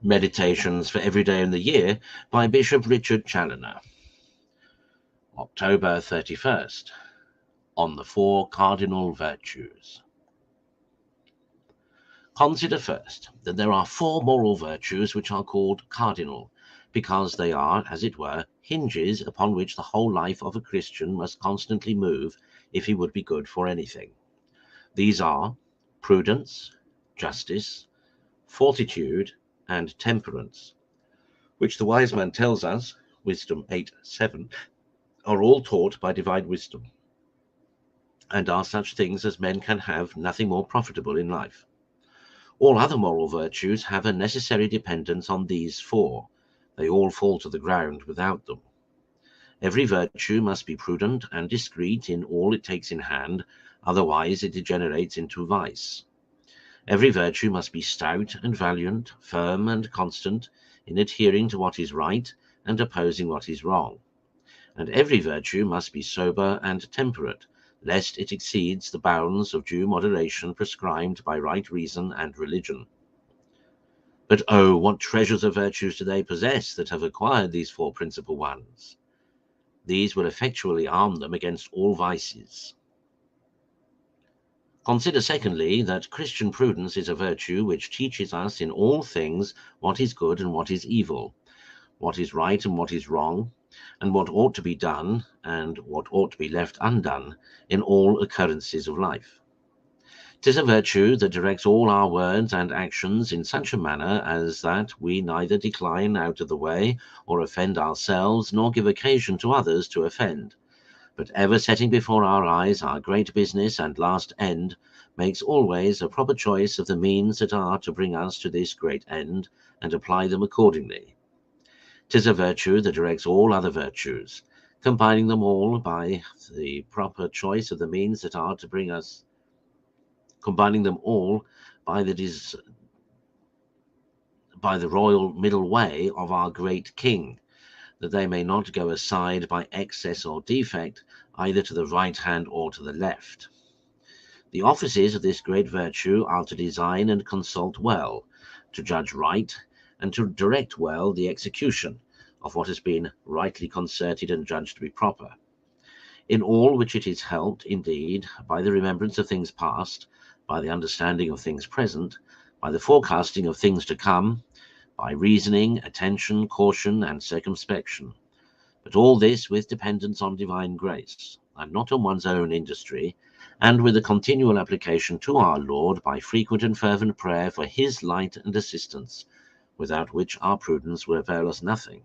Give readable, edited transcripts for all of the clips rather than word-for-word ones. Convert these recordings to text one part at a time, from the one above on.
Meditations for every day in the year by Bishop Richard Challoner. October 31st, on the 4 cardinal virtues. Consider first that there are 4 moral virtues which are called cardinal, because they are, as it were, hinges upon which the whole life of a Christian must constantly move if he would be good for anything. These are prudence, justice, fortitude, and temperance, which the wise man tells us, Wisdom 8:7, are all taught by divine wisdom, and are such things as men can have nothing more profitable in life. All other moral virtues have a necessary dependence on these 4. They all fall to the ground without them. Every virtue must be prudent and discreet in all it takes in hand, otherwise it degenerates into vice. Every virtue must be stout and valiant, firm and constant, in adhering to what is right and opposing what is wrong. And every virtue must be sober and temperate, lest it exceeds the bounds of due moderation prescribed by right reason and religion. But oh, what treasures of virtues do they possess that have acquired these 4 principal ones? These will effectually arm them against all vices. Consider, secondly, that Christian prudence is a virtue which teaches us in all things what is good and what is evil, what is right and what is wrong, and what ought to be done and what ought to be left undone in all occurrences of life. 'Tis a virtue that directs all our words and actions in such a manner as that we neither decline out of the way or offend ourselves, nor give occasion to others to offend, but ever setting before our eyes our great business and last end, makes always a proper choice of the means that are to bring us to this great end, and apply them accordingly. 'Tis a virtue that directs all other virtues, combining them all by the proper choice of the means that are to bring us, combining them all by the royal middle way of our great King, that they may not go aside by excess or defect, either to the right hand or to the left. The offices of this great virtue are to design and consult well, to judge right, and to direct well the execution of what has been rightly concerted and judged to be proper. In all which it is helped, indeed, by the remembrance of things past, by the understanding of things present, by the forecasting of things to come, by reasoning, attention, caution, and circumspection. But all this with dependence on divine grace, and not on one's own industry, and with a continual application to our Lord by frequent and fervent prayer for his light and assistance, without which our prudence will avail us nothing.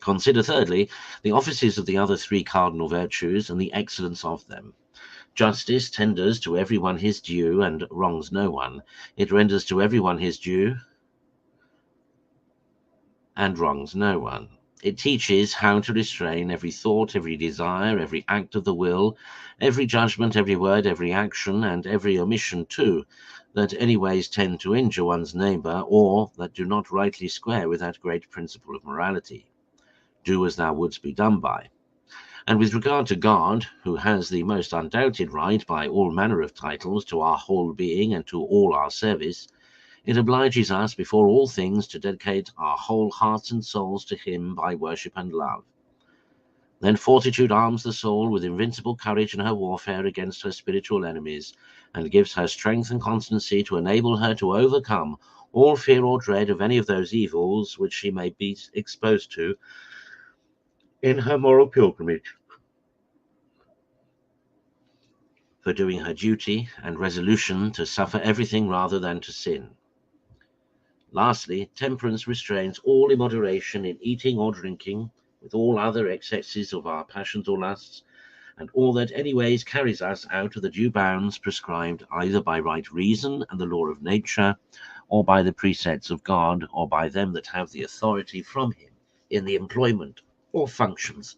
Consider, thirdly, the offices of the other 3 cardinal virtues and the excellence of them. Justice tenders to every one his due and wrongs no one. It renders to every one his due and wrongs no one. It teaches how to restrain every thought, every desire, every act of the will, every judgment, every word, every action, and every omission too, that any ways tend to injure one's neighbour, or that do not rightly square with that great principle of morality. Do as thou wouldst be done by. And with regard to God, who has the most undoubted right by all manner of titles to our whole being and to all our service, it obliges us before all things to dedicate our whole hearts and souls to him by worship and love. Then fortitude arms the soul with invincible courage in her warfare against her spiritual enemies, and gives her strength and constancy to enable her to overcome all fear or dread of any of those evils which she may be exposed to in her moral pilgrimage, for doing her duty, and resolution to suffer everything rather than to sin. Lastly, temperance restrains all immoderation in eating or drinking, with all other excesses of our passions or lusts, and all that anyways carries us out of the due bounds prescribed either by right reason and the law of nature, or by the precepts of God, or by them that have the authority from him in the employment or functions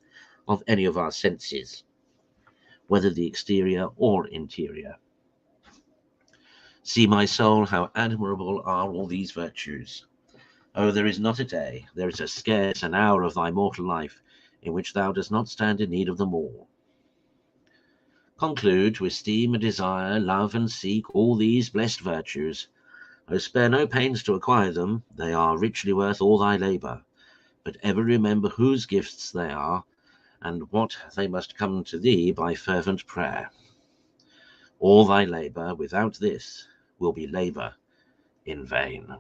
of any of our senses, whether the exterior or interior. See, my soul, how admirable are all these virtues. Oh, there is not a day, there is scarce an hour of thy mortal life, in which thou dost not stand in need of them all. Conclude to esteem and desire, love and seek all these blessed virtues, O spare no pains to acquire them, they are richly worth all thy labour. But ever remember whose gifts they are, and what they must come to thee by fervent prayer. All thy labour without this will be labour in vain.